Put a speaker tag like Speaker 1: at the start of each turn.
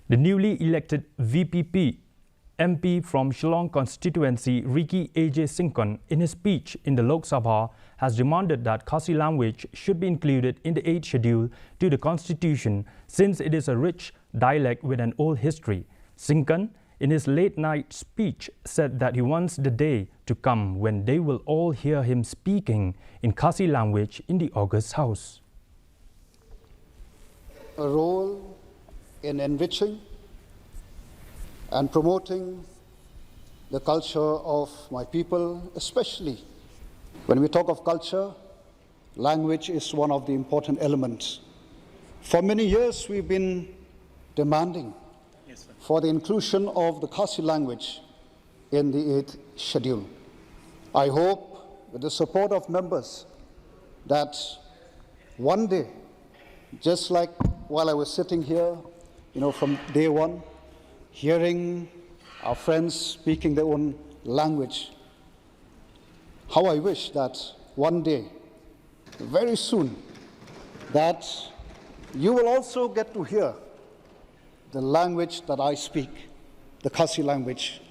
Speaker 1: The newly elected VPP MP from Shillong constituency Ricky A.J. Syngkon, in his speech in the Lok Sabha, has demanded that Khasi language should be included in the 8th schedule to the constitution since it is a rich dialect with an old history. Syngkon, in his late-night speech, said that he wants the day to come when they will all hear him speaking in Khasi language in the August House.
Speaker 2: A role in enriching and promoting the culture of my people, especially when we talk of culture, language is one of the important elements. For many years, we've been demanding for the inclusion of the Khasi language in the 8th schedule. I hope, with the support of members, that one day, just like while I was sitting here, from day one, hearing our friends speaking their own language, how I wish that one day, very soon, that you will also get to hear the language that I speak, the Khasi language.